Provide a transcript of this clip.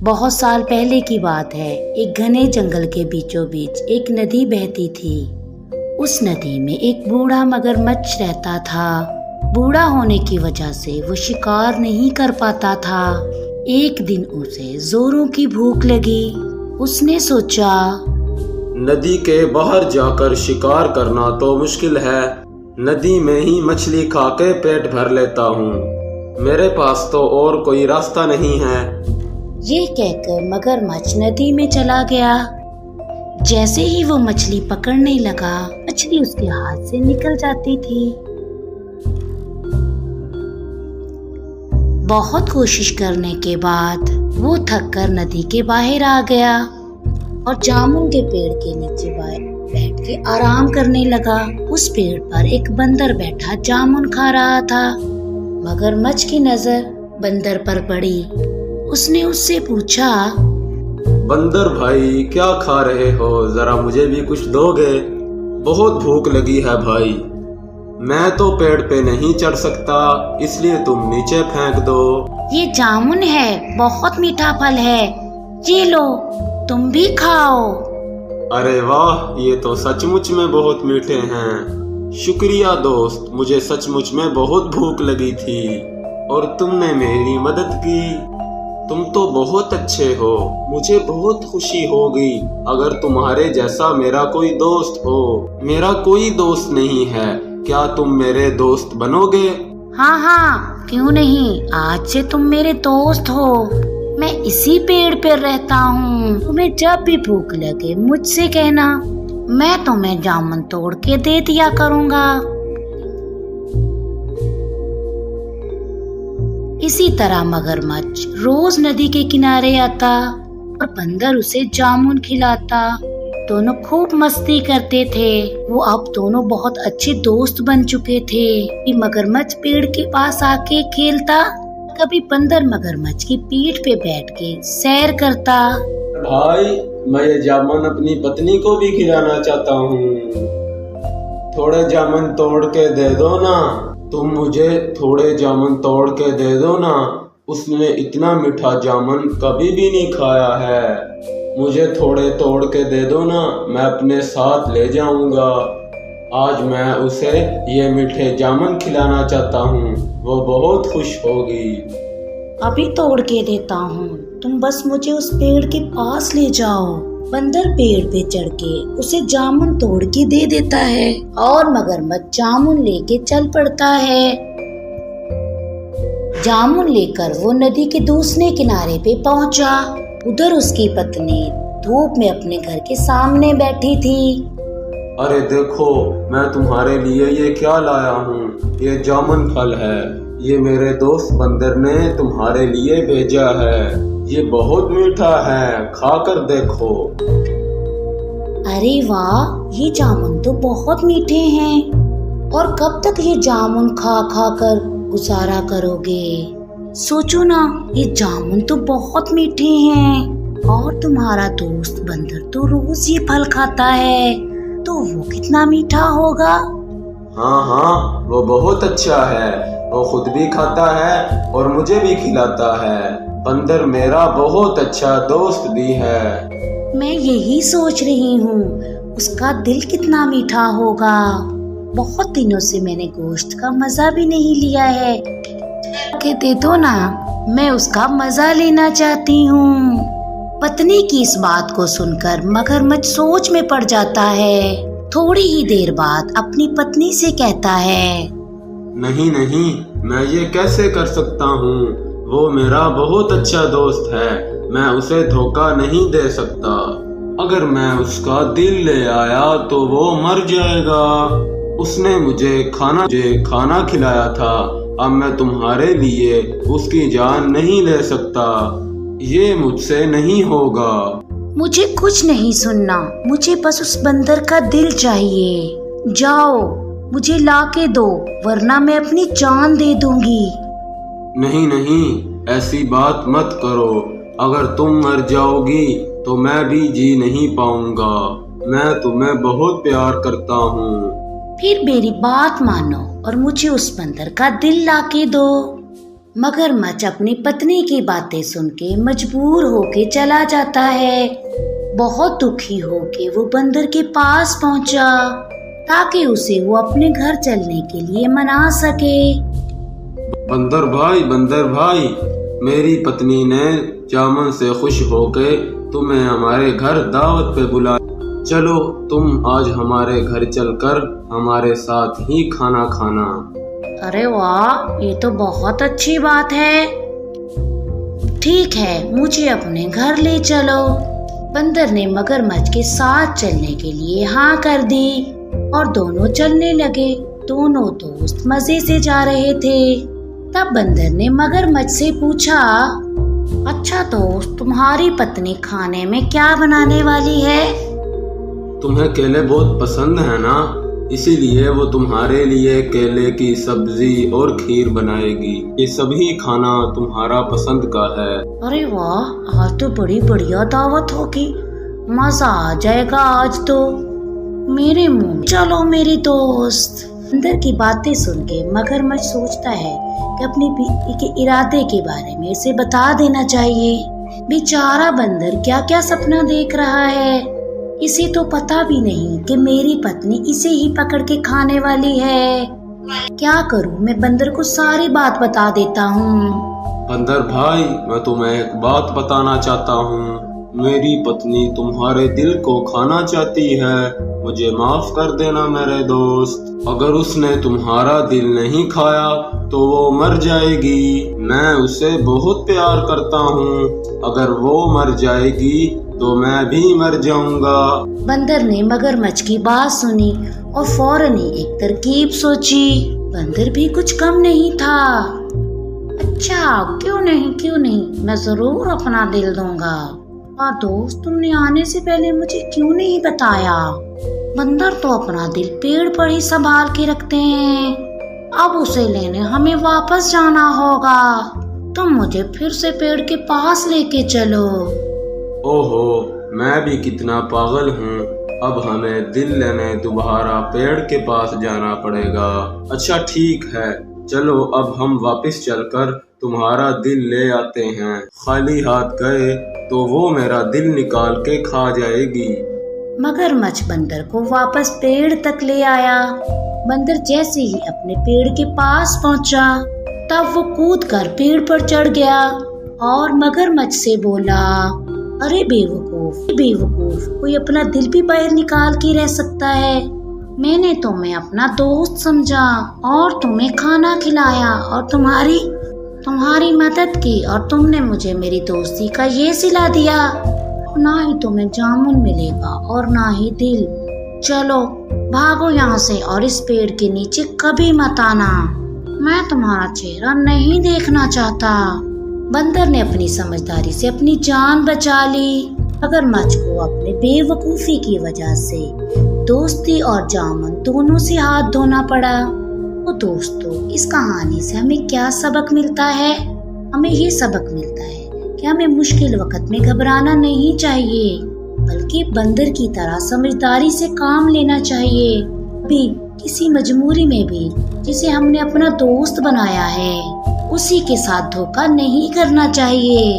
बहुत साल पहले की बात है। एक घने जंगल के बीचों बीच एक नदी बहती थी। उस नदी में एक बूढ़ा मगरमच्छ रहता था। बूढ़ा होने की वजह से वो शिकार नहीं कर पाता था। एक दिन उसे जोरों की भूख लगी। उसने सोचा, नदी के बाहर जाकर शिकार करना तो मुश्किल है। नदी में ही मछली खा के पेट भर लेता हूँ। मेरे पास तो और कोई रास्ता नहीं है। ये कहकर मगरमच्छ नदी में चला गया। जैसे ही वो मछली पकड़ने लगा, मछली उसके हाथ से निकल जाती थी। बहुत कोशिश करने के बाद वो थककर नदी के बाहर आ गया और जामुन के पेड़ के नीचे बैठ के आराम करने लगा। उस पेड़ पर एक बंदर बैठा जामुन खा रहा था। मगरमच्छ की नजर बंदर पर पड़ी। उसने उससे पूछा, बंदर भाई क्या खा रहे हो, जरा मुझे भी कुछ दोगे? बहुत भूख लगी है भाई। मैं तो पेड़ पे नहीं चढ़ सकता, इसलिए तुम नीचे फेंक दो। ये जामुन है, बहुत मीठा फल है, ये लो तुम भी खाओ। अरे वाह, ये तो सचमुच में बहुत मीठे हैं। शुक्रिया दोस्त, मुझे सचमुच में बहुत भूख लगी थी और तुमने मेरी मदद की। तुम तो बहुत अच्छे हो, मुझे बहुत खुशी होगी अगर तुम्हारे जैसा मेरा कोई दोस्त हो। मेरा कोई दोस्त नहीं है, क्या तुम मेरे दोस्त बनोगे? हाँ हाँ, क्यों नहीं, आज से तुम मेरे दोस्त हो। मैं इसी पेड़ पर रहता हूँ। तुम्हें जब भी भूख लगे मुझसे कहना, मैं तुम्हें जामुन तोड़ के दे दिया करूँगा। इसी तरह मगरमच्छ रोज नदी के किनारे आता और बंदर उसे जामुन खिलाता। दोनों खूब मस्ती करते थे। वो अब दोनों बहुत अच्छे दोस्त बन चुके थे। मगरमच्छ पेड़ के पास आके खेलता, कभी बंदर मगरमच्छ की पीठ पे बैठ के सैर करता। भाई, मैं ये जामुन अपनी पत्नी को भी खिलाना चाहता हूँ। थोड़े जामुन तोड़ के दे दो ना। तुम मुझे थोड़े जामुन तोड़ के दे दो ना। उसने इतना मीठा जामुन कभी भी नहीं खाया है। मुझे थोड़े तोड़ के दे दो ना, मैं अपने साथ ले जाऊंगा। आज मैं उसे ये मीठे जामुन खिलाना चाहता हूँ, वो बहुत खुश होगी। अभी तोड़ के देता हूँ, तुम बस मुझे उस पेड़ के पास ले जाओ। बंदर पेड़ पे चढ़ के उसे जामुन तोड़ के दे देता है और मगरमच्छ जामुन लेके चल पड़ता है। जामुन लेकर वो नदी के दूसरे किनारे पे पहुंचा। उधर उसकी पत्नी धूप में अपने घर के सामने बैठी थी। अरे देखो, मैं तुम्हारे लिए ये क्या लाया हूँ। ये जामुन फल है, ये मेरे दोस्त बंदर ने तुम्हारे लिए भेजा है। ये बहुत मीठा है, खाकर देखो। अरे वाह, ये जामुन तो बहुत मीठे हैं। और कब तक ये जामुन खा खा कर गुजारा करोगे? सोचो ना, ये जामुन तो बहुत मीठे हैं और तुम्हारा दोस्त बंदर तो रोज ये फल खाता है, तो वो कितना मीठा होगा। हाँ हाँ, वो बहुत अच्छा है। वो खुद भी खाता है और मुझे भी खिलाता है। बंदर मेरा बहुत अच्छा दोस्त भी है। मैं यही सोच रही हूँ, उसका दिल कितना मीठा होगा। बहुत दिनों से मैंने गोश्त का मजा भी नहीं लिया है। के दे दो ना, मैं उसका मजा लेना चाहती हूँ। पत्नी की इस बात को सुनकर मगरमच्छ सोच में पड़ जाता है। थोड़ी ही देर बाद अपनी पत्नी से कहता है, नहीं नहीं, मैं ये कैसे कर सकता हूँ। वो मेरा बहुत अच्छा दोस्त है, मैं उसे धोखा नहीं दे सकता। अगर मैं उसका दिल ले आया तो वो मर जाएगा। उसने मुझे खाना खिलाया था, अब मैं तुम्हारे लिए उसकी जान नहीं ले सकता। ये मुझसे नहीं होगा। मुझे कुछ नहीं सुनना, मुझे बस उस बंदर का दिल चाहिए। जाओ, मुझे लाके दो, वरना मैं अपनी जान दे दूंगी। नहीं नहीं, ऐसी बात मत करो। अगर तुम मर जाओगी तो मैं भी जी नहीं पाऊंगा। मैं तुम्हें बहुत प्यार करता हूँ। फिर मेरी बात मानो और मुझे उस बंदर का दिल लाके दो। मगरमच्छ अपनी पत्नी की बातें सुन के मजबूर होके चला जाता है। बहुत दुखी होके वो बंदर के पास पहुंचा ताकि उसे वो अपने घर चलने के लिए मना सके। बंदर भाई, मेरी पत्नी ने जामुन से खुश होके तुम्हें हमारे घर दावत पे बुलाया। चलो तुम आज हमारे घर चलकर हमारे साथ ही खाना खाना। अरे वाह, ये तो बहुत अच्छी बात है। ठीक है, मुझे अपने घर ले चलो। बंदर ने मगरमच्छ के साथ चलने के लिए हाँ कर दी और दोनों चलने लगे। दोनों दोस्त मजे से जा रहे थे। तब बंदर ने मगरमच्छ से पूछा, अच्छा दोस्त, तुम्हारी पत्नी खाने में क्या बनाने वाली है? तुम्हें केले बहुत पसंद है ना, इसीलिए वो तुम्हारे लिए केले की सब्जी और खीर बनाएगी। ये सभी खाना तुम्हारा पसंद का है। अरे वाह, आज तो बड़ी बढ़िया दावत होगी। मजा आ जाएगा आज तो मेरे मुंह। चलो मेरी दोस्त। बंदर की बातें सुन के मगरमच्छ सोचता है कि अपनी बीवी के इरादे के बारे में इसे बता देना चाहिए। बेचारा बंदर क्या क्या सपना देख रहा है, इसे तो पता भी नहीं कि मेरी पत्नी इसे ही पकड़ के खाने वाली है। क्या करूं, मैं बंदर को सारी बात बता देता हूँ। बंदर भाई, मैं तुम्हें एक बात बताना चाहता हूँ। मेरी पत्नी तुम्हारे दिल को खाना चाहती है। मुझे माफ कर देना मेरे दोस्त। अगर उसने तुम्हारा दिल नहीं खाया तो वो मर जाएगी। मैं उसे बहुत प्यार करता हूँ। अगर वो मर जाएगी तो मैं भी मर जाऊंगा। बंदर ने मगरमच्छ की बात सुनी और फौरन ही एक तरकीब सोची। बंदर भी कुछ कम नहीं था। अच्छा, क्यों नहीं, मैं जरूर अपना दिल दूंगा। और दोस्त, तुमने आने से पहले मुझे क्यों नहीं बताया? बंदर तो अपना दिल पेड़ पर ही संभाल के रखते हैं। अब उसे लेने हमें वापस जाना होगा। तुम मुझे फिर से पेड़ के पास लेके चलो। ओहो, मैं भी कितना पागल हूँ। अब हमें दिल लेने दोबारा पेड़ के पास जाना पड़ेगा। अच्छा ठीक है, चलो अब हम वापस चलकर तुम्हारा दिल ले आते हैं। खाली हाथ गए तो वो मेरा दिल निकाल के खा जाएगी। मगरमच्छ बंदर को वापस पेड़ तक ले आया। बंदर जैसे ही अपने पेड़ के पास पहुंचा, तब वो कूदकर पेड़ पर चढ़ गया और मगरमच्छ से बोला, अरे बेवकूफ, कोई अपना दिल भी बाहर निकाल के रह सकता है? मैंने तुम्हें अपना दोस्त समझा और तुम्हें खाना खिलाया और तुम्हारी मदद की और तुमने मुझे मेरी दोस्ती का ये सिला दिया। ना ही तुम्हें जामुन मिलेगा और ना ही दिल। चलो भागो यहाँ से और इस पेड़ के नीचे कभी मत आना। मैं तुम्हारा चेहरा नहीं देखना चाहता। बंदर ने अपनी समझदारी से अपनी जान बचा ली। मगरमच्छ को अपने बेवकूफी की वजह से दोस्ती और जामुन दोनों से हाथ धोना पड़ा। तो दोस्तों, इस कहानी से हमें क्या सबक मिलता है? हमें ये सबक मिलता है कि हमें मुश्किल वक्त में घबराना नहीं चाहिए, बल्कि बंदर की तरह समझदारी से काम लेना चाहिए। भी किसी मजबूरी में भी जिसे हमने अपना दोस्त बनाया है, उसी के साथ धोखा नहीं करना चाहिए।